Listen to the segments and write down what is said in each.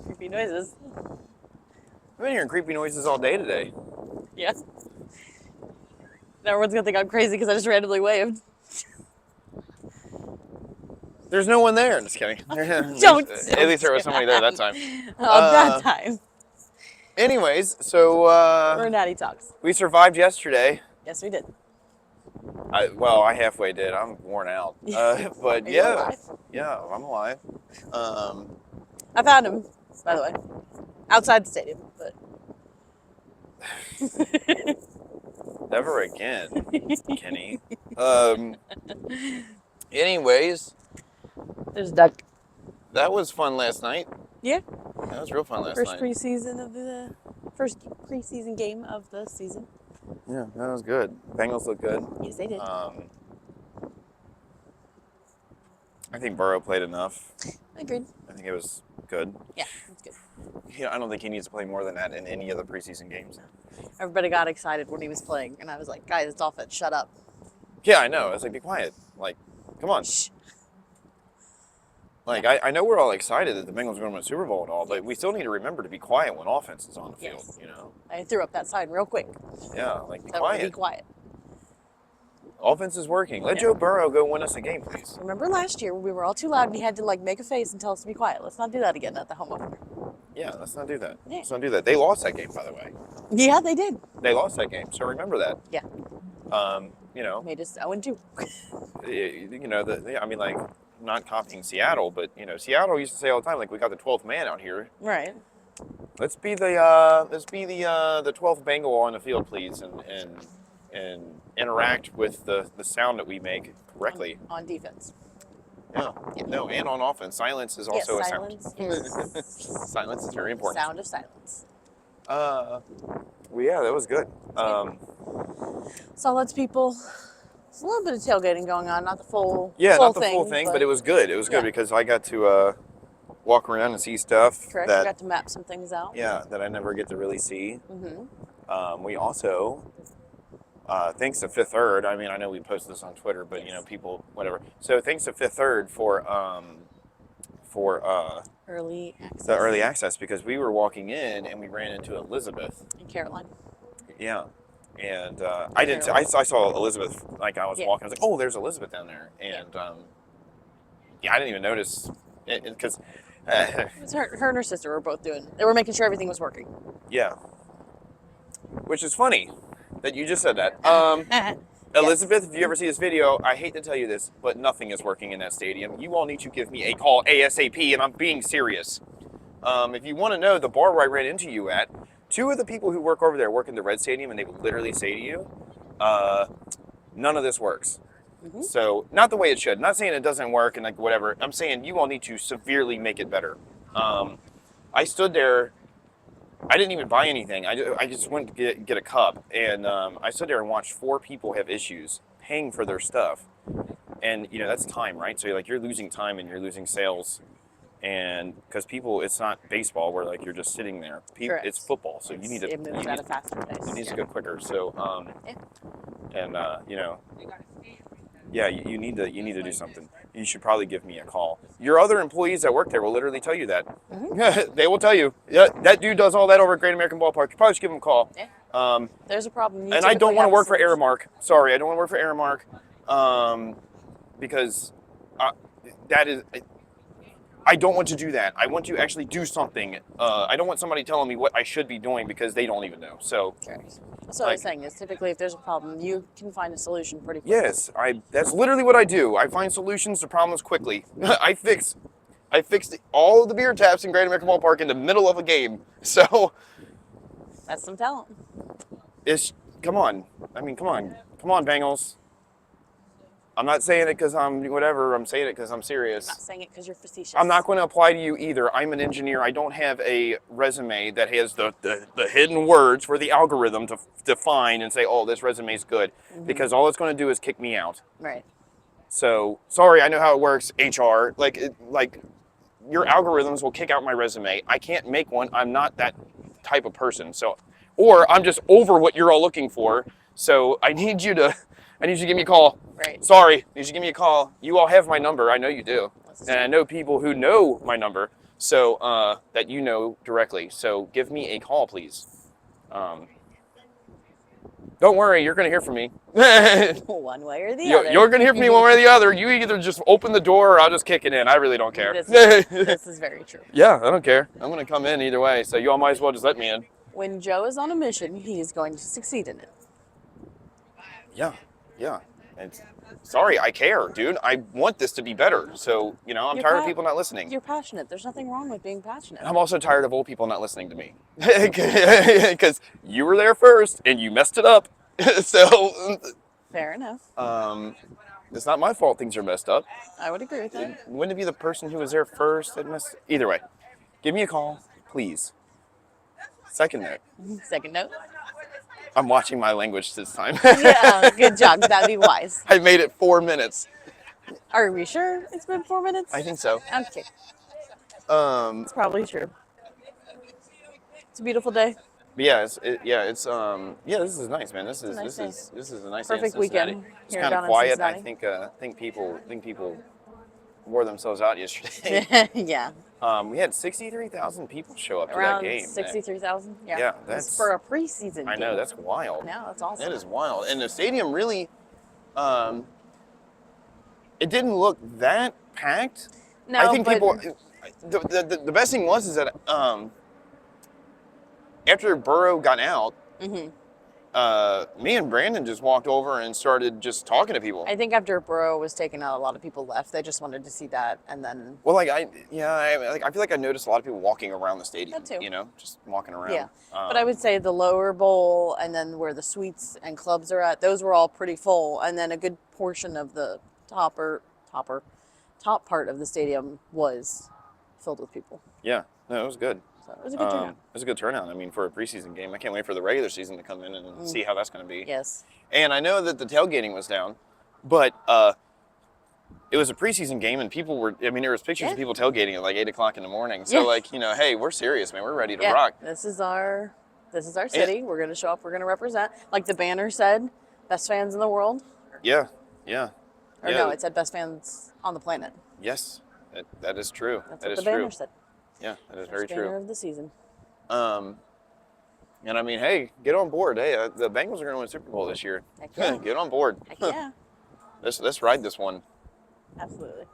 Creepy noises. I've been hearing creepy noises all day today. Yeah. Now everyone's gonna think I'm crazy because I just randomly waved. There's no one there. Just kidding. Don't At least there was somebody there that time. That time. Anyways, so We're Natty Talks. we survived yesterday. Yes, we did. I halfway did. I'm worn out. But Are you yeah, alive? yeah, I'm alive. I found him, by the way, outside the stadium. But Never again, Kenny. Anyways, there's a duck. that was fun last night. Yeah. That was real fun last First night. first preseason game of the season. Yeah, that was good. Bengals look good. Yes, they did. I think Burrow played enough. Agreed. I think it was good. Yeah, it's good. I don't think he needs to play more than that in any of the preseason games. Everybody got excited when he was playing, and I was like, guys, it's offense, shut up. Yeah, I know. I was like, be quiet. Like, come on. Shh. Like, I know we're all excited that the Bengals are going to win the Super Bowl and all, but we still need to remember to be quiet when offense is on the field, Yes. you know? I threw up that sign real quick. Yeah, like, be So quiet. be quiet. Offense is working. Let Joe Burrow go win us a game, please. Remember last year when we were all too loud and he had to like make a face and tell us to be quiet? Let's not do that again at the home opener. Yeah, let's not do that. Yeah. Let's not do that. They lost that game, by the way. Yeah, they did. They lost that game, so remember that. Yeah. You know, Made us 0-2. you know, I mean, like, not copying Seattle, but, you know, Seattle used to say all the time, like, we got the 12th man out here. Right. Let's be the 12th Bengal on the field, please, and interact with the sound that we make correctly. On defense. Yeah. No, and on offense. Silence is also yes, a silence. sound. Yes. Silence is very important. Sound of silence. Well, yeah, that was good. Saw lots of people. There's a little bit of tailgating going on, not the full Not the full thing, but it was good. It was good Yeah. because I got to walk around and see stuff correct. that You got to map some things out. yeah, that I never get to really see. Mm-hmm. We also, thanks to Fifth Third, I mean, I know we posted this on Twitter, but Yes. you know, people, whatever. So thanks to Fifth Third for Early access. the early access, because we were walking in and we ran into Elizabeth. In Caroline. Yeah. And I saw Elizabeth, like I was Yeah. walking, I was like, oh, there's Elizabeth down there. And yeah, I didn't even notice it because, It was her and her sister were both they were making sure everything was working. yeah. Which is funny that you just said that. Elizabeth, if you ever see this video, I hate to tell you this, but nothing is working in that stadium. You all need to give me a call ASAP, and I'm being serious. If you want to know the bar where I ran into you at, two of the people who work over there work in the Red Stadium, and they would literally say to you, none of this works. Mm-hmm. So, not the way it should. Not saying it doesn't work and like whatever. I'm saying you all need to severely make it better. I stood there. I didn't even buy anything. I just went to get a cup, and I stood there and watched 4 people have issues paying for their stuff. And, you know, that's time, right? So, you're losing time and you're losing sales. And because people, it's not baseball where, like, you're just sitting there. Correct. It's football, so you need to... It moves at a faster pace. It needs to go quicker. So, Yeah. and, you know, yeah, you need to do something. You should probably give me a call. Your other employees that work there will literally tell you that. Mm-hmm. They will tell you, yeah, that dude does all that over at Great American Ballpark. You probably should give him a call. Yeah. There's a problem. And I don't want to work for Aramark. Sorry, I don't want to work for Aramark, because that is... I don't want to do that. I want to actually do something. I don't want somebody telling me what I should be doing because they don't even know. So, Correct. That's what I was saying is typically if there's a problem, you can find a solution pretty quickly. yes, that's literally what I do. I find solutions to problems quickly. I fixed all of the beer taps in Great American Ballpark in the middle of a game. So, That's some talent. come on. I mean, come on, Bengals. I'm not saying it because I'm whatever. I'm saying it because I'm serious. I'm not saying it because you're facetious. I'm not going to apply to you either. I'm an engineer. I don't have a resume that has the hidden words for the algorithm to find and say, oh, this resume's good. Mm-hmm. Because all it's going to do is kick me out. Right. So, sorry, I know how it works, HR. Like your algorithms will kick out my resume. I can't make one. I'm not that type of person. So, or I'm just over what you're all looking for. So I need you to give me a call. Right. Sorry, you should give me a call. You all have my number. I know you do. And I know people who know my number, so that you know directly. So give me a call, please. Don't worry, you're going to hear from me. One way or the other. You're going to hear from me one way or the other. You either just open the door or I'll just kick it in. I really don't care. This is very true. Yeah, I don't care. I'm going to come in either way, so you all might as well just let me in. When Joe is on a mission, he is going to succeed in it. Yeah. Sorry, I care, dude. I want this to be better. So, I'm tired of people not listening. You're passionate. There's nothing wrong with being passionate. I'm also tired of old people not listening to me. Because you were there first and you messed it up. So. Fair enough. It's not my fault things are messed up. I would agree with that. Wouldn't it be the person who was there first that messed? Either way, give me a call, please. Second note. Second note. I'm watching my language this time. Yeah, good job. That'd be wise. I made it 4 minutes. Are we sure it's been 4 minutes? I think so. Okay. It's probably true. It's a beautiful day. But yeah, this is nice, man. This is a nice day in Perfect Cincinnati. weekend. It's kind of quiet. I think people wore themselves out yesterday. Yeah. We had 63,000 people show up to Around that game. 63,000. Yeah. Yeah, that's for a preseason game. I know, that's wild. No, that's awesome. That is wild. And the stadium really, it didn't look that packed. No, I think but people. The best thing was is that after Burrow got out, me and Brandon just walked over and started just talking to people. I think after Burrow was taken out, a lot of people left. They just wanted to see that, and then. Well, I feel like I noticed a lot of people walking around the stadium. That too. Just walking around. Yeah, but I would say the lower bowl and then where the suites and clubs are at, those were all pretty full, and then a good portion of the top part of the stadium was filled with people. Yeah, no, it was good. So it was a good turnout. It was a good turnout. I mean, for a preseason game, I can't wait for the regular season to come in and see how that's going to be. Yes. And I know that the tailgating was down, but it was a preseason game, and people were. I mean, there was pictures of people tailgating at like 8 o'clock in the morning. So hey, we're serious, man. We're ready to rock. This is our city. We're going to show up. We're going to represent. Like the banner said, best fans in the world. Yeah. Or no, it said best fans on the planet. Yes, that is true. That's what the banner said. Yeah, that is very true. Banner of the season. And I mean, hey, get on board. Hey, the Bengals are going to win Super Bowl this year. Heck yeah. Get on board. Heck yeah. Let's ride this one. Absolutely.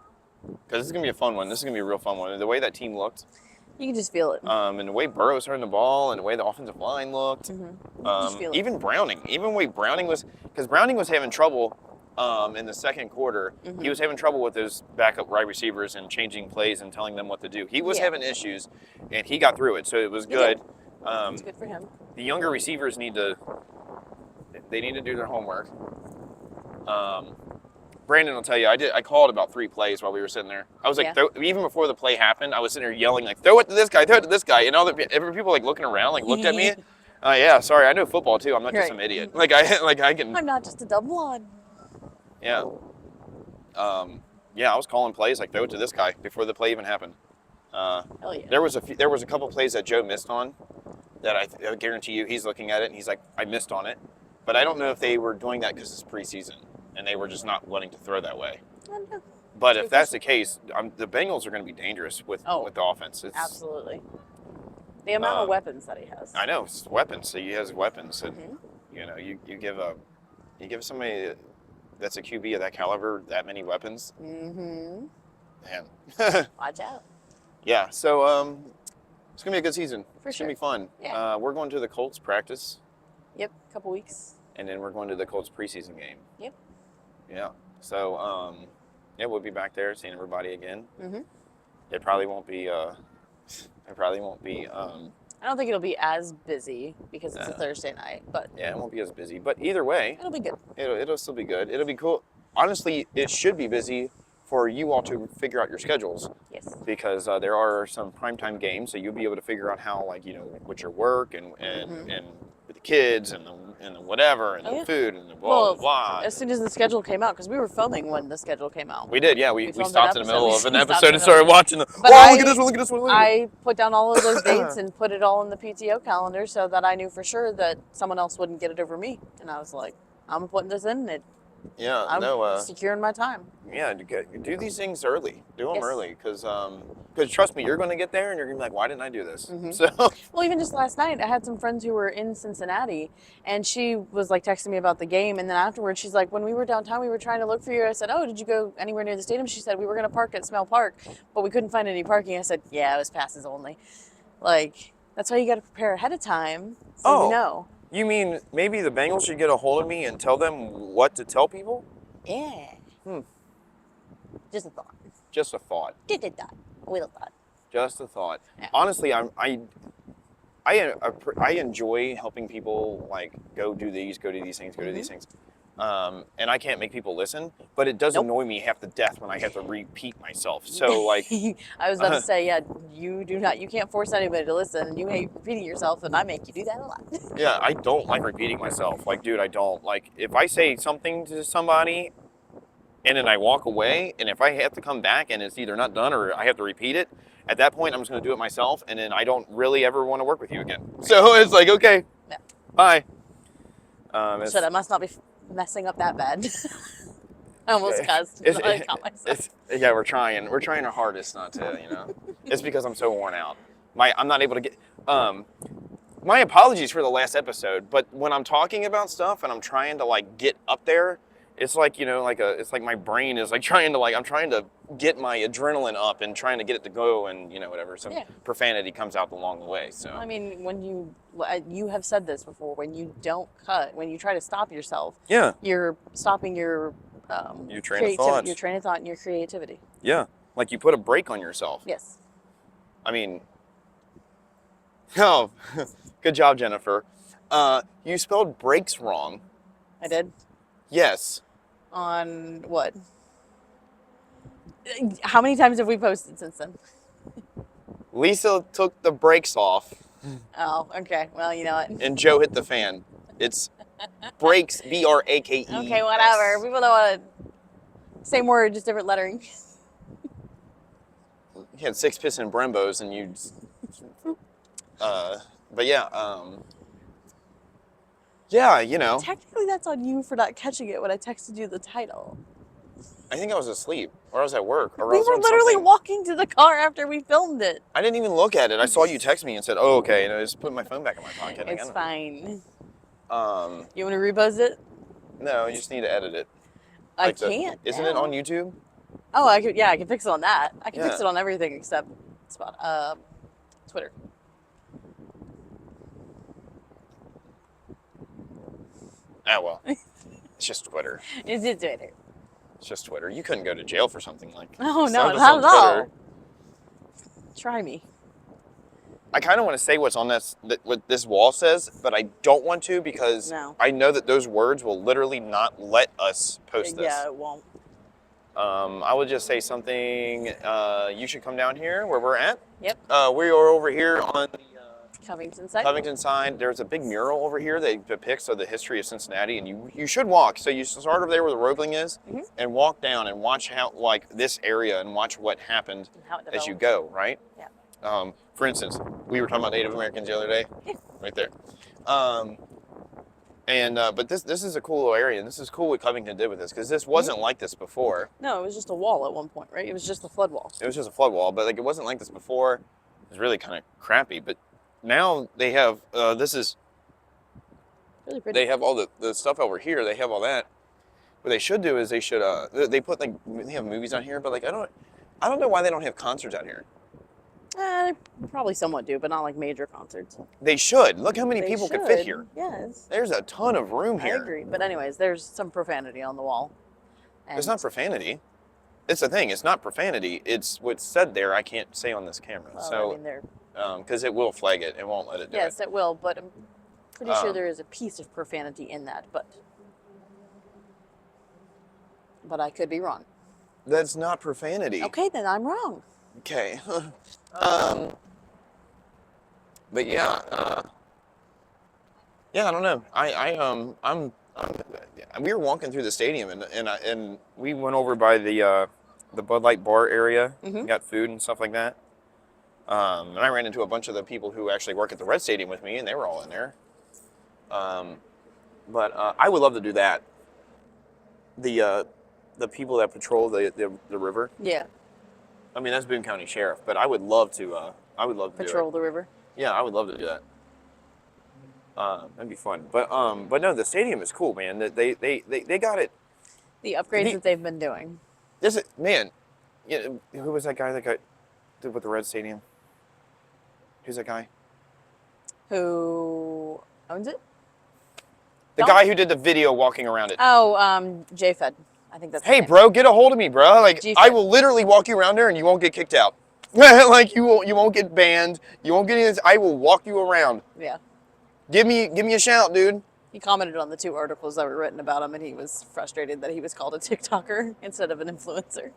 Because this is going to be a fun one. This is going to be a real fun one. And the way that team looked. You can just feel it. And the way Burrow was throwing the ball and the way the offensive line looked. Just feel it. Even Browning. Even the way Browning was. Because Browning was having trouble in the second quarter. He was having trouble with his backup wide receivers and changing plays and telling them what to do. He was having issues, and he got through it, so it was good. It's good for him. The younger receivers need to do their homework. Brandon will tell you, I called about 3 plays while we were sitting there. I was like, even before the play happened, I was sitting there yelling like, throw it to this guy, and all the people like looking around, like looked at me. Yeah, sorry, I know football too. I'm not just some idiot. I can. I'm not just a dumb blonde. Yeah. I was calling plays like throw it to this guy before the play even happened. Hell yeah. There was a couple plays that Joe missed on that I guarantee you he's looking at it and he's like, I missed on it. But I don't know if they were doing that because it's preseason and they were just not wanting to throw that way. I don't know. But if that's the case, the Bengals are going to be dangerous with the offense. Absolutely. The amount of weapons that he has. I know, it's weapons. So he has weapons, and you give somebody that's a QB of that caliber that many weapons. Man. Watch out. Yeah. So it's gonna be a good season. It's gonna be fun. Yeah. We're going to the Colts practice. Yep. Couple weeks. And then we're going to the Colts preseason game. Yep. Yeah. So we'll be back there seeing everybody again. It probably won't be. I don't think it'll be as busy because it's a Thursday night, but it won't be as busy. But either way, it'll be good. It'll still be good. It'll be cool. Honestly, it should be busy for you all to figure out your schedules. Yes. Because there are some primetime games, so you'll be able to figure out how, with your work and with the kids and the whatever and the food and the blah, blah, blah. As soon as the schedule came out, because we were filming when the schedule came out. We did, yeah. We stopped in the middle of an We stopped episode in and the started middle. watching look at this one. I put down all of those dates and put it all in the PTO calendar so that I knew for sure that someone else wouldn't get it over me. And I was like, I'm putting this in. Yeah, I'm no, securing my time. yeah, do these things early. Do them Yes. early, because trust me, you're going to get there and you're going to be like, why didn't I do this? Mm-hmm. So, Well, even just last night, I had some friends who were in Cincinnati, and she was like texting me about the game, and then afterwards, she's like, "When we were downtown, we were trying to look for you." I said, "Oh, did you go anywhere near the stadium?" She said, "We were going to park at Smell Park, but we couldn't find any parking." I said, "Yeah, it was passes only." Like, that's why you got to prepare ahead of time, so you oh, know. you mean maybe the Bengals should get a hold of me and tell them what to tell people? Yeah. Hmm. Just a thought. Just a thought. Just a thought. A little thought. Just a thought. Yeah. Honestly, I enjoy helping people like go do these things, go do these things. And I can't make people listen, but it does Nope. annoy me half to death when I have to repeat myself. So like, I was about to say, yeah, you can't force anybody to listen, and you hate repeating yourself, and I make you do that a lot. yeah, I don't like repeating myself. Like, dude, I don't like if I say something to somebody and then I walk away, and if I have to come back and it's either not done or I have to repeat it, at that point I'm just going to do it myself, and then I don't really ever want to work with you again. So it's like, okay, Yeah. bye. Shit, I must not be messing up that bad. I almost cussed, but I caught myself. Yeah, we're trying our hardest not to, you know. It's because I'm so worn out. I'm not able to get. My apologies for the last episode, but when I'm talking about stuff and I'm trying to like get up there, it's like, you know, it's like my brain is like I'm trying to get my adrenaline up and trying to get it to go, and you know, whatever. Some profanity comes out along the way. So I mean, when you have said this before, when you don't cut, when you try to stop yourself, yeah, you're stopping your train of thought, your train of thought, and your creativity. Yeah, like you put a brake on yourself. Yes. I mean, oh, good job, Jennifer. You spelled brakes wrong. I did. Yes. On what? How many times have we posted since then? Lisa took the brakes off. Oh, okay. Well, you know what? And Joe hit the fan. It's brakes, B-R-A-K-E. Okay, whatever. People don't want to same word, just different lettering. You had 6 piston Brembos and you. But yeah, yeah, you know. Technically, that's on you for not catching it when I texted you the title. I think I was asleep, or I was at work, or we were literally walking to the car after we filmed it. I didn't even look at it. I saw you text me and said, "Oh, okay," and I just put my phone back in my pocket. It's fine. You want to repost it? No, you just need to edit it. I can't. Isn't it on YouTube? Oh, I could. Yeah, I can fix it on that. I can fix it on everything except Twitter. Oh well, it's just Twitter. It's just Twitter. It's just Twitter. You couldn't go to jail for something like that. Oh no, not at all. Try me. I kind of want to say what's on what this wall says, but I don't want to because I know that those words will literally not let us post this. Yeah, it won't. I would just say something. You should come down here where we're at. Yep. We are over here on the Covington side. Covington side. There's a big mural over here that depicts the history of Cincinnati, and you should walk. So you start over there where the Roebling is, and walk down and watch how this area and watch what happened as you go. Right. Yeah. For instance, we were talking about Native Americans the other day. Yeah. Right there. But this is a cool little area, and this is cool what Covington did with this, because this wasn't like this before. No, it was just a wall at one point, right? It was just a flood wall. It was just a flood wall, but like it wasn't like this before. It was really kind of crappy, but now they have this is really pretty. They have all the stuff over here. They have all that. What they should do is they should they put like they have movies out here, but like I don't know why they don't have concerts out here. They probably somewhat do, but not like major concerts. They should. Look how many people could fit here. Yes. There's a ton of room here. I agree. But anyways, there's some profanity on the wall. And it's not profanity. It's the thing. It's not profanity. It's what's said there. I can't say on this camera. Well, so, I mean, because it will flag it. It won't let it do it. Yes, it will. But I'm pretty sure there is a piece of profanity in that. But I could be wrong. That's not profanity. Okay, then I'm wrong. Okay. But yeah, yeah, I don't know. We were walking through the stadium and we went over by the Bud Light bar area, got food and stuff like that. And I ran into a bunch of the people who actually work at the Red Stadium with me, and they were all in there. But I would love to do that. the people that patrol the river. Yeah. I mean, that's Boone County Sheriff, but I would love to. I would love to Patrol do the river. it. Yeah, I would love to do that. That'd be fun. But no, the stadium is cool, man. They got it. The upgrades that they've been doing. This is, man. Yeah, who was that guy that did with the Red Stadium? Who's that guy? Who owns it? The guy who did the video walking around it. Oh, J-Fed. I think that's his Hey, name. bro, get a hold of me, bro. Like, G-Fed. I will literally walk you around there and you won't get kicked out. Like, you won't get banned. You won't get any of this. I will walk you around. Yeah. Give me a shout, dude. He commented on the 2 articles that were written about him, and he was frustrated that he was called a TikToker instead of an influencer.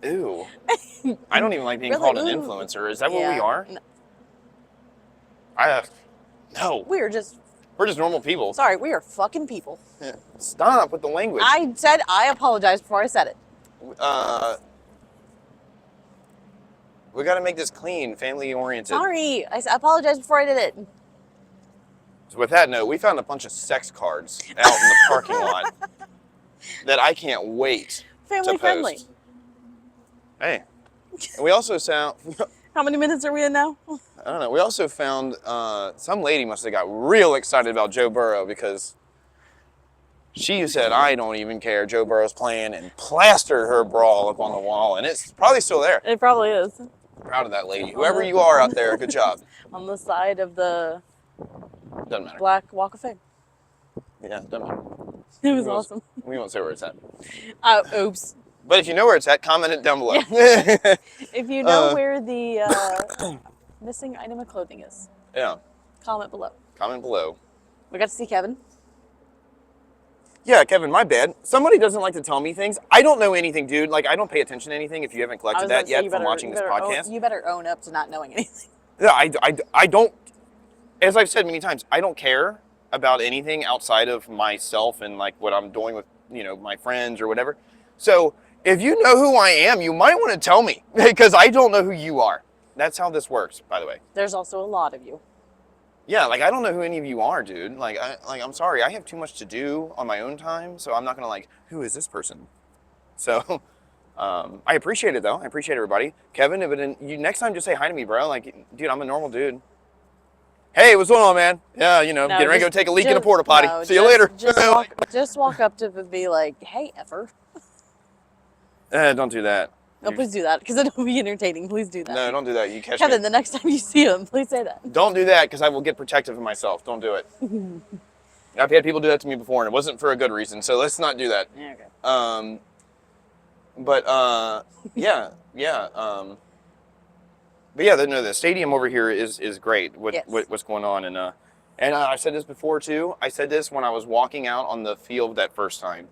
Ew. I don't even like being Really? called an Ooh. influencer. Is that what we are? No. We're just normal people. sorry. We are fucking people. Yeah. Stop with the language. I said I apologize before I said it. We got to make this clean, family oriented. Sorry, I apologize before I did it. So with that note, we found a bunch of sex cards out in the parking lot that I can't wait Family to friendly. post. Hey, and we also found, How many minutes are we in now? I don't know, we also found some lady must have got real excited about Joe Burrow because she said, I don't even care, Joe Burrow's playing, and plastered her bra up on the wall, and it's probably still there. It probably is. Proud of that lady. Whoever you are out there, good job. On the side of the Doesn't matter. Black Walk of Fame. Yeah, doesn't matter. It was awesome. We won't say where it's at. Oops. But if you know where it's at, comment it down below. If you know where the missing item of clothing is, Yeah. comment below. Comment below. We got to see Kevin. Yeah, Kevin, my bad. Somebody doesn't like to tell me things. I don't know anything, dude. Like, I don't pay attention to anything if you haven't collected that yet from watching this podcast. You better own up to not knowing anything. Yeah, I don't, as I've said many times, I don't care about anything outside of myself and, like, what I'm doing with, my friends or whatever. So, if you know who I am, you might want to tell me because I don't know who you are. That's how this works, by the way. There's also a lot of you. Yeah, like, I don't know who any of you are, dude. Like, I'm sorry. I have too much to do on my own time, so I'm not going to, like, who is this person? So, I appreciate it, though. I appreciate everybody. Kevin, next time, just say hi to me, bro. Like, dude, I'm a normal dude. Hey, what's going on, man? Yeah, getting ready to go take a leak in a porta potty. See you later. Just walk up to him and be like, hey, effer. Don't do that. No, please do that, because it'll be entertaining. Please do that. No, don't do that. You catch Kevin, me. the next time you see him, please say that. Don't do that, because I will get protective of myself. Don't do it. I've had people do that to me before, and it wasn't for a good reason, so let's not do that. Yeah, okay. Yeah. But yeah, the stadium over here is great. What's going on, and I said this before too. I said this when I was walking out on the field that first time.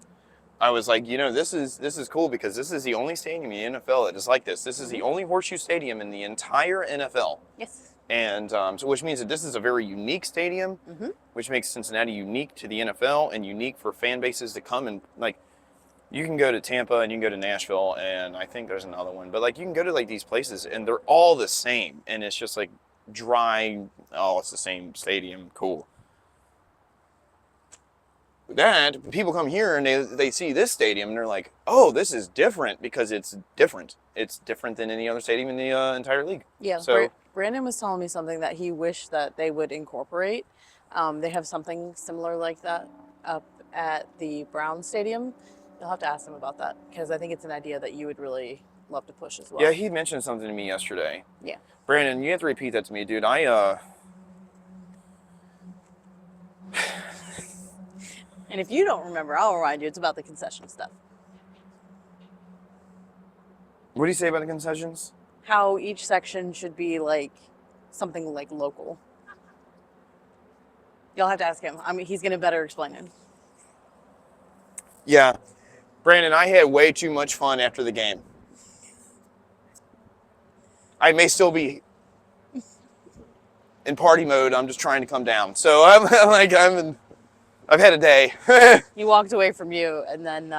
I was like, this is cool because this is the only stadium in the NFL that is like this. This is the only horseshoe stadium in the entire NFL. Yes. And so which means that this is a very unique stadium, which makes Cincinnati unique to the NFL and unique for fan bases to come and, like, you can go to Tampa and you can go to Nashville and I think there's another one, but, like, you can go to, like, these places and they're all the same and it's just like dry. Oh, it's the same stadium. Cool. That people come here and they see this stadium and they're like, oh, this is different because it's different. It's different than any other stadium in the entire league. Yeah. So Brandon was telling me something that he wished that they would incorporate. They have something similar like that up at the Brown Stadium. You'll have to ask him about that because I think it's an idea that you would really love to push as well. yeah, he mentioned something to me yesterday. Yeah. Brandon, you have to repeat that to me, dude. And if you don't remember, I'll remind you. It's about the concession stuff. What do you say about the concessions? How each section should be like something like local. You'll have to ask him. I mean, he's going to better explain it. Yeah. Brandon, I had way too much fun after the game. I may still be in party mode. I'm just trying to come down. So I've had a day. He walked away from you and then...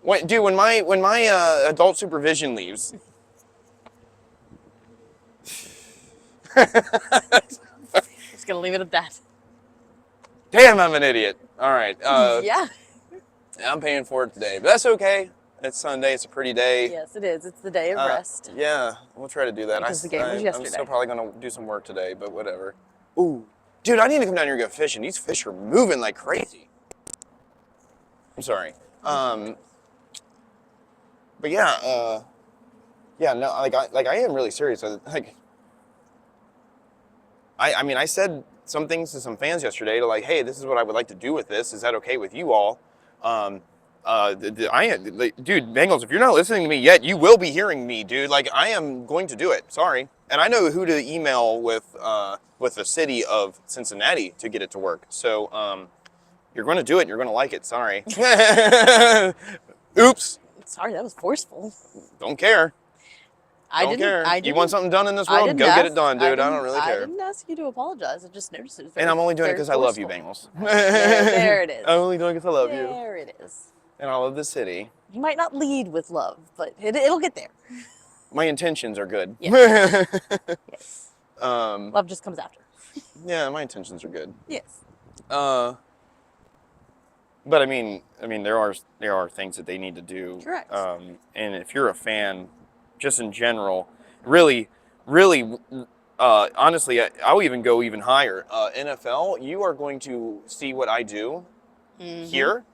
when my adult supervision leaves... Just going to leave it at that. Damn, I'm an idiot. All right. Yeah. I'm paying for it today, but that's okay. It's Sunday. It's a pretty day. Yes, it is. It's the day of rest. Yeah, we'll try to do that. Because the game was yesterday. I'm still probably going to do some work today, but whatever. Ooh. Dude, I need to come down here and go fishing. These fish are moving like crazy. I'm sorry. But yeah, no, I am really serious. I mean, I said some things to some fans yesterday to like, hey, this is what I would like to do with this. Is that okay with you all? Dude, Bengals, if you're not listening to me yet, you will be hearing me, dude. Like, I am going to do it. Sorry. And I know who to email with the city of Cincinnati to get it to work. So, you're going to do it. And you're going to like it. Sorry. Oops. Sorry, that was forceful. Don't care. I Don't care. didn't. You want something done in this world? Go get it done, dude. I don't really care. I didn't ask you to apologize. I just noticed it was very, And I'm only doing it because I love you, forceful. Bengals. There it is. I'm only doing it because I love you. There it is. And I love the city. You might not lead with love, but it'll get there. My intentions are good. Yes. Yes. Love just comes after. Yeah, my intentions are good. Yes. But I mean, there are things that they need to do. Correct. And if you're a fan, just in general, really, honestly, I'll even go even higher. NFL, you are going to see what I do here,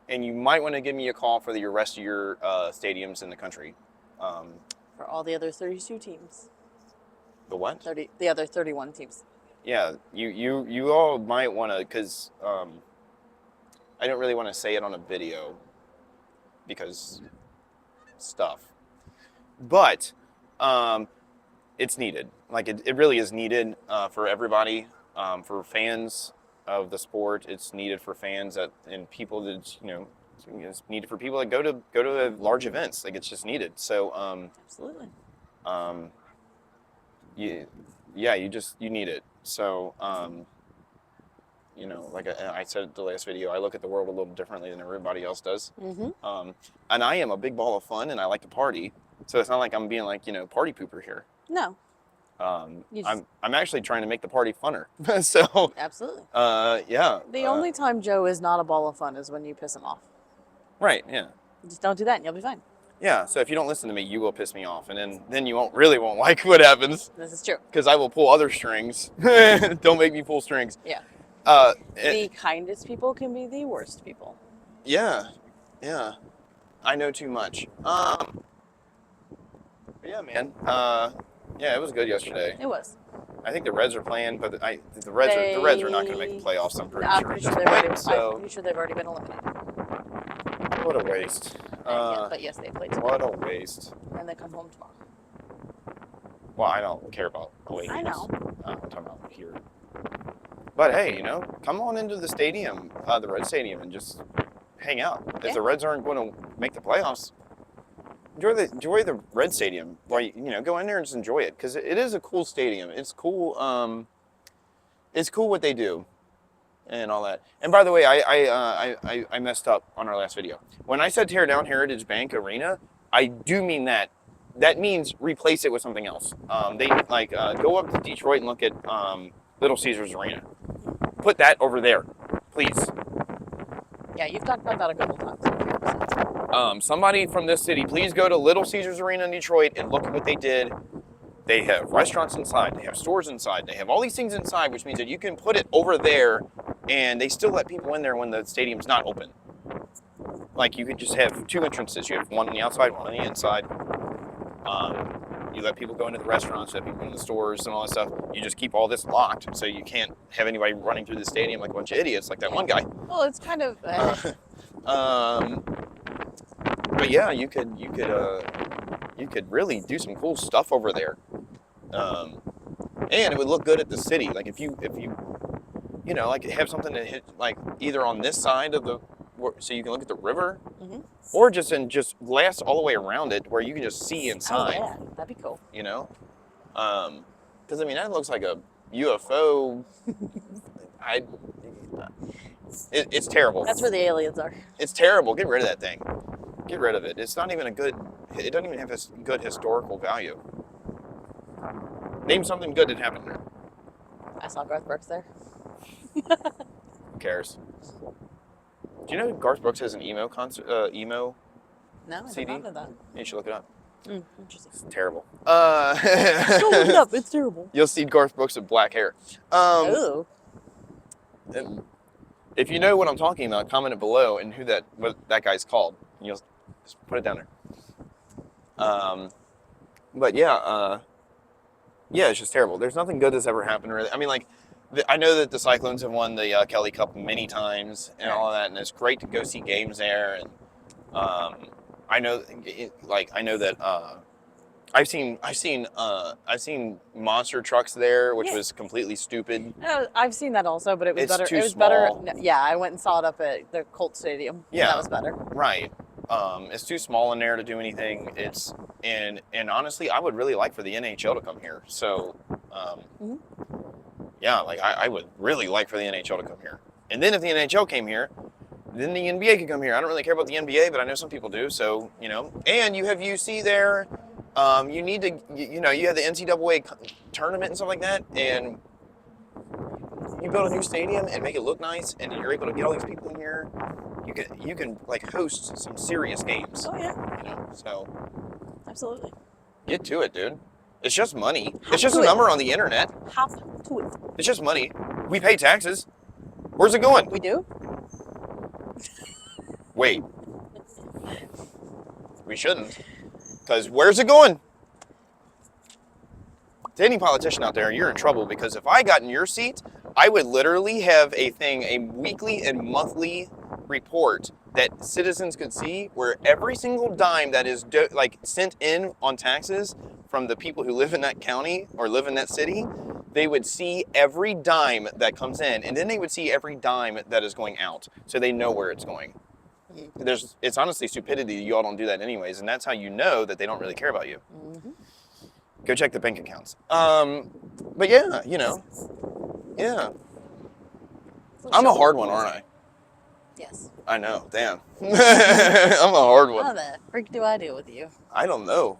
and you might want to give me a call for your rest of your stadiums in the country. For all the other 32 teams. The what? The other 31 teams. Yeah, you all might want to, because I don't really want to say it on a video because stuff. But it's needed. Like, it really is needed for everybody, for fans of the sport. It's needed for fans and people that, it's needed for people that go to large events. Like, it's just needed. So Absolutely. you need it. So like I said the last video, I look at the world a little differently than everybody else does. And I am a big ball of fun, and I like to party. So it's not like I'm being like, party pooper here. No. I'm actually trying to make the party funner. So Absolutely. yeah. The only time Joe is not a ball of fun is when you piss him off. Right. Yeah. Just don't do that, and you'll be fine. Yeah. So if you don't listen to me, you will piss me off, and then you won't like what happens. This is true. Because I will pull other strings. Don't make me pull strings. Yeah. The kindest people can be the worst people. Yeah. I know too much. Yeah, man. Yeah, it was good yesterday. It was. I think the Reds are playing, but the Reds are not going to make the playoffs. I'm pretty sure. I'm pretty sure they've already been eliminated. What a waste. But yes, they played tomorrow. What a waste. And they come home tomorrow. Well, I don't care about away games. I know. I'm talking about here. But hey, come on into the stadium, the Red Stadium, and just hang out. If the Reds aren't going to make the playoffs, enjoy the Red Stadium. Like, go in there and just enjoy it, because it is a cool stadium. It's cool. It's cool what they do, and all that. And by the way, I messed up on our last video. When I said tear down Heritage Bank Arena, I do mean that. That means replace it with something else. They go up to Detroit and look at Little Caesars Arena. Put that over there, please. Yeah, you've talked about that a couple times. Somebody from this city, please go to Little Caesars Arena in Detroit and look at what they did. They have restaurants inside. They have stores inside. They have all these things inside, which means that you can put it over there, and they still let people in there when the stadium's not open. Like, you could just have two entrances. You have one on the outside, one on the inside. You let people go into the restaurants, you let people into the stores and all that stuff. You just keep all this locked, so you can't have anybody running through the stadium like a bunch of idiots, like that one guy. Well, it's kind of. But yeah, you could really do some cool stuff over there, and it would look good at the city. Like if you like have something that hit like either on this side of the, so you can look at the river, or just glass all the way around it where you can just see inside. Oh yeah, that'd be cool. Because that looks like a UFO. It's terrible. That's where the aliens are. It's terrible. Get rid of that thing. Get rid of it. It's not even it doesn't even have a good historical value. Name something good that happened there. I saw Garth Brooks there. cares? Do you know Garth Brooks has an emo concert? Emo No, I did CD? not know that. You should look it up. Interesting. It's terrible. Don't look it up. It's terrible. You'll see Garth Brooks with black hair. Oh. And if you know what I'm talking about, comment it below and what that guy's called. You'll just put it down there. But yeah, it's just terrible. There's nothing good that's ever happened. Really, I mean, like, I know that the Cyclones have won the Kelly Cup many times and all of that, and it's great to go see games there. And I know that I've seen monster trucks there, which was completely stupid. I've seen that also, but it was It's better. too It was small. better. Yeah, I went and saw it up at the Colt Stadium. Yeah, That was better. Right. It's too small in there to do anything. And honestly, I would really like for the NHL to come here. So, yeah, like I would really like for the NHL to come here. And then if the NHL came here, then the NBA could come here. I don't really care about the NBA, but I know some people do. So, and you have UC there. You need to, you have the NCAA tournament and stuff like that. And you build a new stadium and make it look nice, and you're able to get all these people in here. You can like host some serious games. Oh yeah. So absolutely. Get to it, dude. It's just money. Have It's just to a it. number on the internet. Have to it. It's just money. We pay taxes. Where's it going? We do. Wait. We shouldn't. Because where's it going? To any politician out there, you're in trouble, because if I got in your seat, I would literally have a weekly and monthly report that citizens could see, where every single dime that is sent in on taxes from the people who live in that county or live in that city, they would see every dime that comes in, and then they would see every dime that is going out, so they know where it's going. It's honestly stupidity. You all don't do that anyways, and that's how you know that they don't really care about you. Mm-hmm. Go check the bank accounts. But yeah, yeah. I'm a hard one, aren't I? Yes. I know. Damn. I'm a hard one. How the freak do I deal with you? I don't know.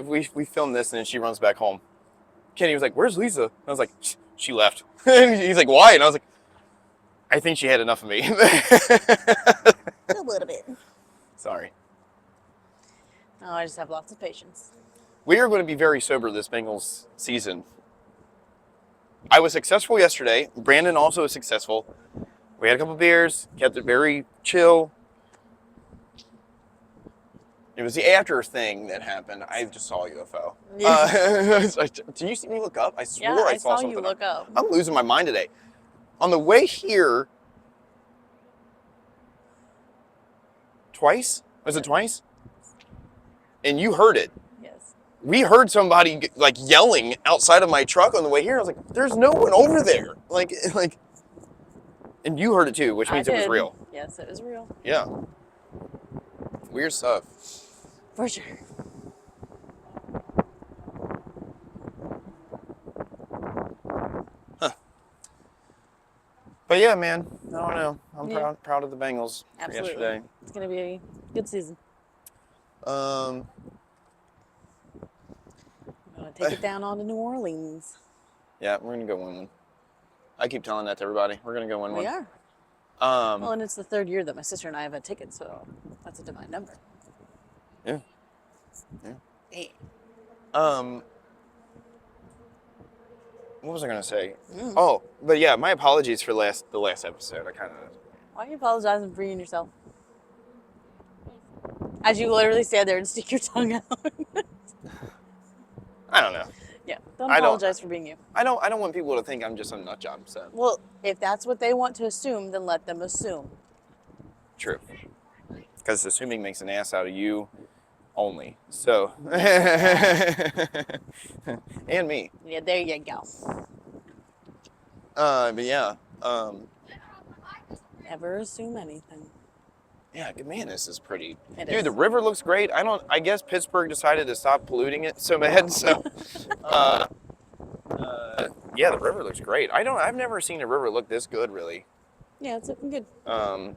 We filmed this and then she runs back home. Kenny was like, "Where's Lisa?" I was like, "She left." And he's like, "Why?" And I was like, "I think she had enough of me." A little bit. Sorry. No, I just have lots of patience. We are going to be very sober this Bengals season. I was successful yesterday. Brandon also was successful. We had a couple beers, kept it very chill. It was the after thing that happened. I just saw a UFO. Yeah. Did you see me look up? I swore Yeah, I saw something. you look up. I'm losing my mind today. On the way here, twice? Was it twice? And you heard it. Yes. We heard somebody like yelling outside of my truck on the way here. I was like, "There's no one over there." Like, and you heard it too, which means it was real. Yes, it was real. Yeah. Weird stuff. For sure. But yeah, man, I don't know. I'm proud of the Bengals for Absolutely. yesterday. It's gonna be a good season. Um, I'm gonna take it down on to New Orleans. yeah, we're gonna go win one. I keep telling that to everybody. We're gonna go win one. We are. Well, and it's the third year that my sister and I have a ticket, so that's a divine number. Yeah. Yeah. What was I gonna say? Oh, but yeah, my apologies for the last episode. I kind of. Why are you apologizing for you and yourself? As you literally stand there and stick your tongue out. I don't know. Yeah, don't apologize for being you. I don't want people to think I'm just a nut job. So. Well, if that's what they want to assume, then let them assume. True. Because assuming makes an ass out of you only. So. And me. Yeah, there you go. But yeah. Never assume anything. Yeah, man, this is pretty. It Dude, is. the river looks great. I guess Pittsburgh decided to stop polluting it so bad. So, yeah, the river looks great. I've never seen a river look this good, really. Yeah, it's looking good.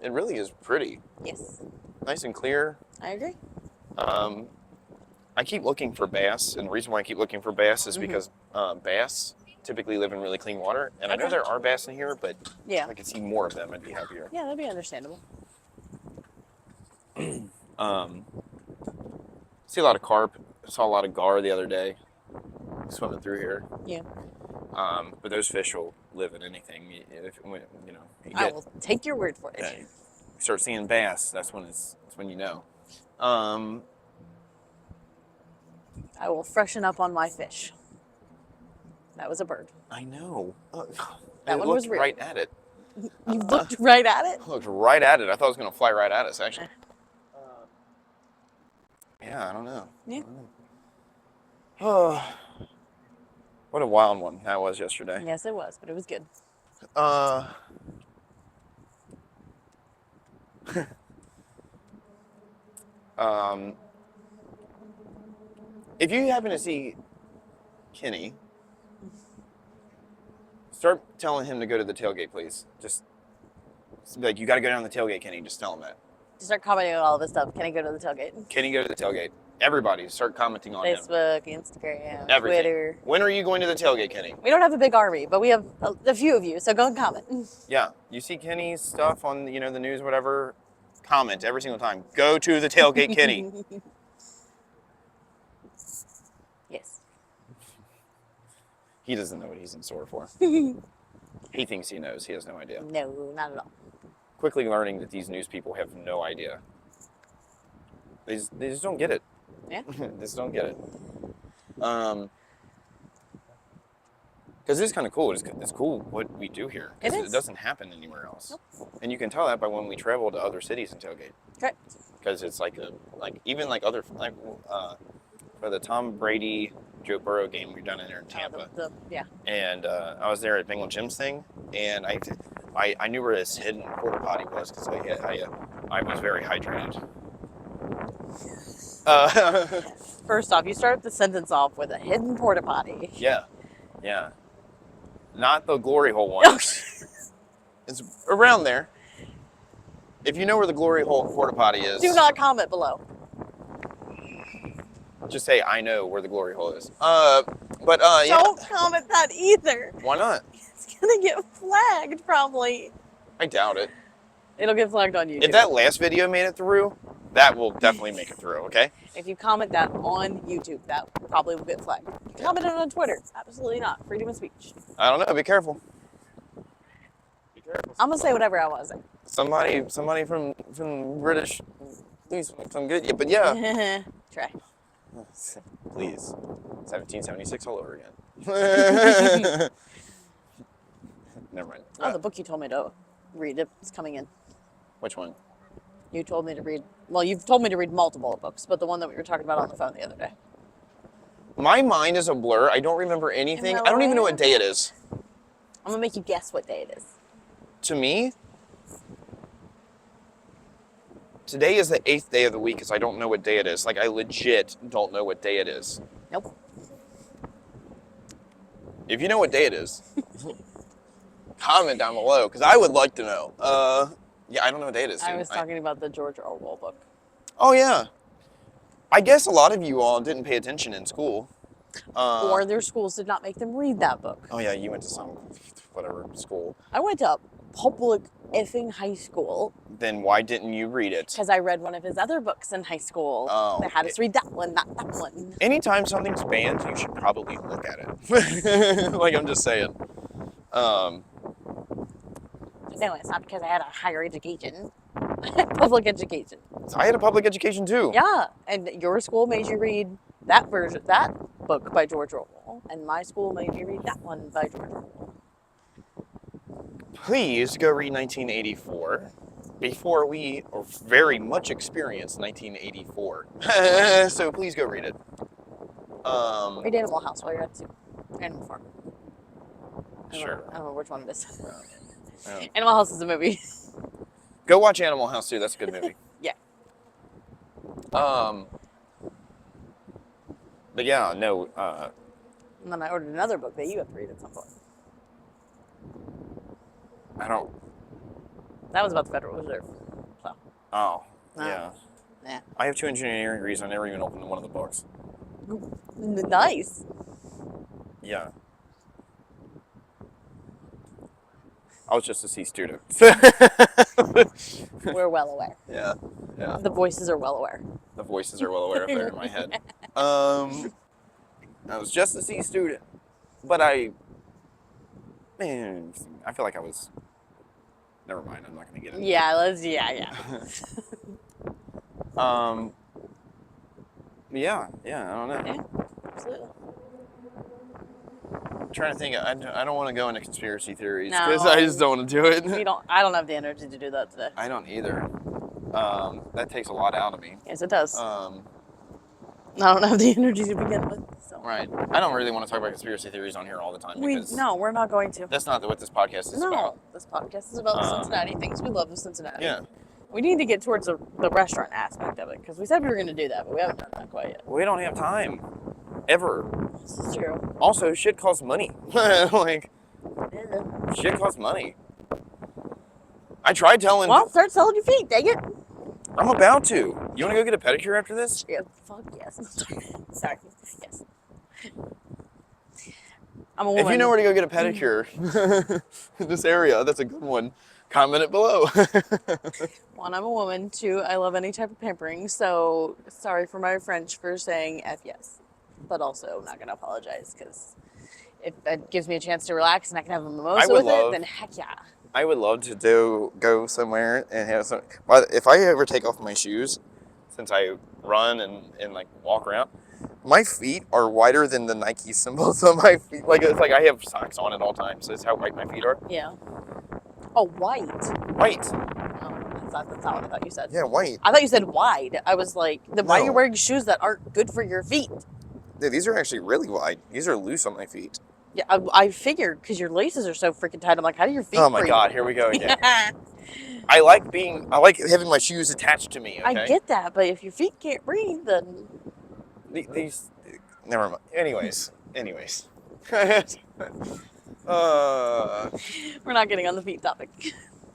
It really is pretty. Yes, Nice and clear. I agree. I keep looking for bass, and the reason why I keep looking for bass is because bass typically live in really clean water. And I know Okay. there are bass in here, but Yeah. if I could see more of them, I'd be happier. Yeah, that'd be understandable. See a lot of carp. Saw a lot of gar the other day swimming through here. Yeah. But those fish will live in anything. If you I will take your word for it. you start seeing bass, that's when you know. I will freshen up on my fish. That was a bird. I know. That one was looked real. right at it. You looked right at it? I looked right at it. I thought it was going to fly right at us, actually. Yeah, I don't know. Yeah. Oh, what a wild one that was yesterday. Yes, it was, but it was good. If you happen to see Kenny, start telling him to go to the tailgate, please. Just be like, you got to go down the tailgate, Kenny. Just tell him that. Just start commenting on all this stuff. Can I go to the tailgate? Kenny, go to the tailgate. Everybody, start commenting on him. Facebook, Instagram, Everything. Twitter. When are you going to the tailgate, Kenny? We don't have a big army, but we have a few of you, so go and comment. Yeah, you see Kenny's stuff on the news, whatever. Comment every single time. Go to the tailgate, Kenny. Yes. He doesn't know what he's in store for. He thinks he knows. He has no idea. No, not at all. Quickly learning that these news people have no idea. They just don't get it. Yeah. They just don't get it. Because it's kind of cool. It's cool what we do here. It 'Cause is. it doesn't happen anywhere else. Nope. And you can tell that by when we travel to other cities and tailgate. Correct. Because it's for the Tom Brady Joe Burrow game we done in there in Tampa. Yeah. And I was there at Bengal Jim's thing, and I knew where this hidden porta potty was because I was very hydrated. First off, you start the sentence off with a hidden porta potty. Yeah. Not the glory hole one. It's around there. If you know where the glory hole porta potty is, Do not comment below. just say I know where the glory hole is. Yeah. Don't comment that either. Why not? It's gonna get flagged probably. I doubt it. It'll get flagged on YouTube. If that last video made it through, that will definitely make it through, okay? If you comment that on YouTube, that probably will get flagged. If you comment it on Twitter, absolutely not. Freedom of speech. I don't know. Be careful. Be careful. I'm gonna say whatever I want to Somebody from British, please, some good. Yeah, but yeah. say. Try. Please. 1776 all over again. Never mind. Oh, the book you told me to read is coming in. Which one? You told me to read. Well, you've told me to read multiple books, but the one that we were talking about on the phone the other day. My mind is a blur. I don't remember anything. Am I I don't even know right? what day it is. I'm gonna make you guess what day it is. To me, today is the 8th day of the week because I don't know what day it is. Like, I legit don't know what day it is. Nope. If you know what day it is, comment down below because I would like to know. Yeah, I don't know what day it is. I dude. was talking about the George Orwell book. Oh, yeah. I guess a lot of you all didn't pay attention in school. Or their schools did not make them read that book. Oh, yeah, you went to some, whatever, school. I went to public effing high school Then why didn't you read it? because I read one of his other books in high school. Oh. They had us read that one, not that one. Anytime something's banned, you should probably look at it. Like, I'm just saying. No, it's not because I had a higher education. Public education. So I had a public education, too. Yeah, and your school made you read that book by George Orwell, and my school made me read that one by George Orwell. Please go read 1984 before we very much experience 1984. So please go read it. Read Animal House while you're at the Animal Farm. Sure. I don't know which one it is. Yeah. Animal House is a movie. Go watch Animal House too. That's a good movie. Yeah. But yeah, no. And then I ordered another book that you have to read at some point. I don't. That was about the Federal Reserve. So, Oh, No. yeah. yeah. I have 2 engineering degrees. I never even opened one of the books. Nice. Yeah. I was just a C student. We're well aware. Yeah. The voices are well aware. The voices are well aware if they're in my head. I was just a C student, but man, I feel like I was. Never mind. I'm not going to get into it. Yeah. Yeah. I don't know. Yeah, absolutely. I'm trying to think. I don't want to go into conspiracy theories No. because I just don't want to do it. I don't have the energy to do that today. I don't either. That takes a lot out of me. Yes, it does. I don't have the energy to begin with. So. Right. I don't really want to talk about conspiracy theories on here all the time because We're not going to. that's not what this podcast is about. This podcast is about the Cincinnati things. We love the Cincinnati. Yeah. We need to get towards the restaurant aspect of it because we said we were going to do that, but we haven't done that quite yet. We don't have time. Ever. This is true. Also, shit costs money. Like, Yeah. shit costs money. I tried telling... Well, start selling your feet, dang it. I'm about to. You want to go get a pedicure after this? Yeah, fuck yes. Sorry. Yes. I'm a woman. If you know where to go get a pedicure in this area, that's a good one. Comment it below. One, I'm a woman. Two, I love any type of pampering. So sorry for my French for saying F yes. But also, I'm not going to apologize because if it gives me a chance to relax and I can have a mimosa with it, then heck yeah. I would love to go somewhere and have some. But if I ever take off my shoes, since I run and like walk around, my feet are wider than the Nike symbols on my feet. Like it's like I have socks on at all times. So that's how white my feet are. Yeah. Oh, white. White. Oh, that's not what I thought you said. Yeah, white. I thought you said wide. I was like, why are you wearing shoes that aren't good for your feet? Yeah, these are actually really wide. These are loose on my feet. Yeah, I figured because your laces are so freaking tight. I'm like, how do your feet Oh my breathe? God, here we go again. I like having my shoes attached to me. Okay? I get that, but if your feet can't breathe, then These, never mind. Anyways. we're not getting on the feet topic.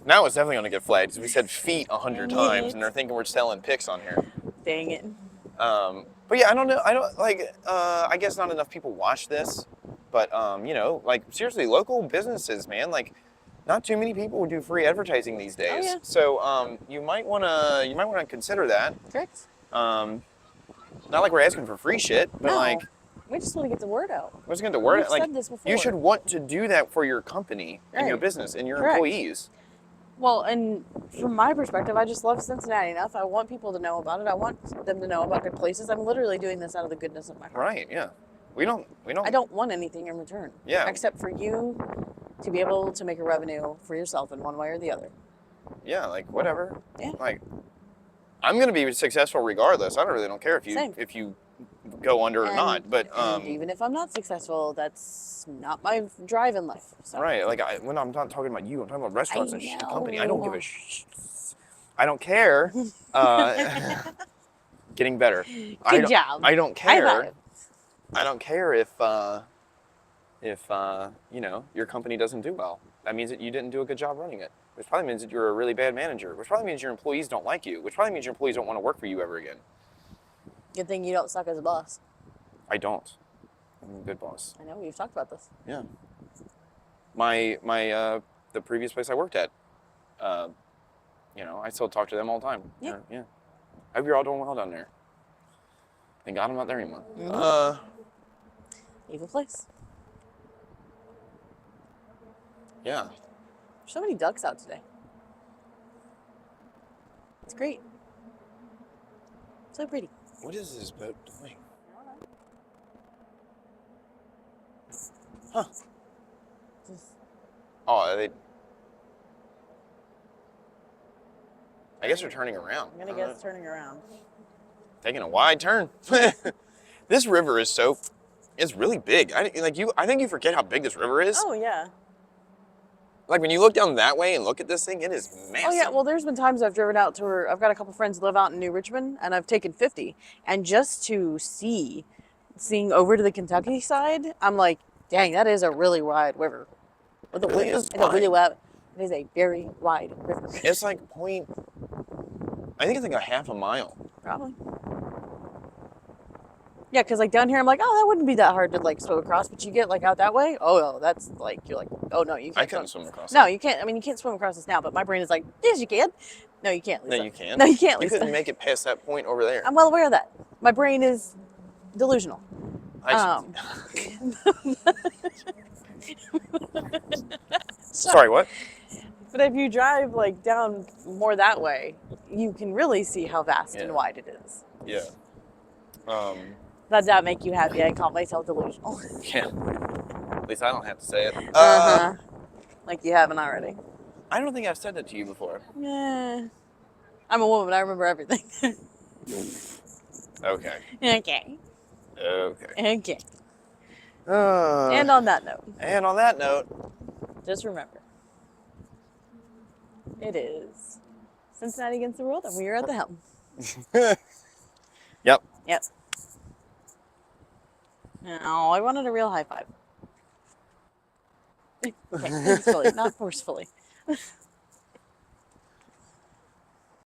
Now it's definitely going to get flagged because we said feet 100 times and they're thinking we're selling pics on here. Dang it. But yeah, I don't know. I guess not enough people watch this, but like seriously, local businesses, man, like not too many people do free advertising these days. Oh, yeah. So you might want to consider that. Correct. Not like we're asking for free shit, but No. like We just want to get the word out. we're just going to get the word We've out. Like said this before. you should want to do that for your company and your Right. business and your Correct. employees. Well, and from my perspective, I just love Cincinnati enough. I want people to know about it. I want them to know about good places. I'm literally doing this out of the goodness of my heart. Right? Yeah. We don't. I don't want anything in return. Yeah. Except for you to be able to make a revenue for yourself in one way or the other. Yeah. Like whatever. Yeah. Like I'm gonna be successful regardless. I don't care Same. if you go under or not. But and even if I'm not successful, that's not my drive in life. So. right. Like when I'm not talking about you, I'm talking about restaurants and the company. I don't give a I don't care. Getting better. Good job. I don't High care. five. I don't care if your company doesn't do well. That means that you didn't do a good job running it. Which probably means that you're a really bad manager. Which probably means your employees don't like you. Which probably means your employees don't want to work for you ever again. Good thing you don't suck as a boss. I don't. I'm a good boss. I know, we've talked about this. Yeah. My the previous place I worked at, I still talk to them all the time. Yeah. Yeah. I hope you're all doing well down there. Thank God I'm not there anymore. Mm-hmm. Evil place. Yeah. There's so many ducks out today. It's great. So pretty. What is this boat doing? Huh. Oh, are they? I guess they're turning around. I'm gonna guess turning around. Taking a wide turn. This river is it's really big. I think you forget how big this river is. Oh yeah. Like when you look down that way and look at this thing, it is massive. Oh yeah. Well, there's been times I've driven out to where I've got a couple friends who live out in New Richmond, and I've taken 50, and just to seeing over to the Kentucky side, I'm like, dang, that is a really wide river. It really is It's a really wide. It is a very wide river. It's like I think it's like a half a mile. Probably. Yeah, because like down here, I'm like, oh, that wouldn't be that hard to like swim across. But you get like out that way, oh, no, that's like you're like, oh no, you I can't. couldn't swim across. No, it. you can't. I mean, you can't swim across this now. But my brain is like, yes, you can. No, you can't, No, Lisa. you can't. No, you can't, You Lisa. couldn't make it past that point over there. I'm well aware of that. My brain is delusional. Sorry, what? But if you drive like down more that way, you can really see how vast and Yeah. wide it is. Yeah. Does that make you happy? I call myself delusional. Yeah. At least I don't have to say it. Like you haven't already. I don't think I've said that to you before. Yeah. I'm a woman. I remember everything. Okay. Okay. Okay. Okay. And on that note, just remember, it is Cincinnati against the world, and we are at the helm. Yep. Yep. Oh, I wanted a real high five. Okay, peacefully, not forcefully.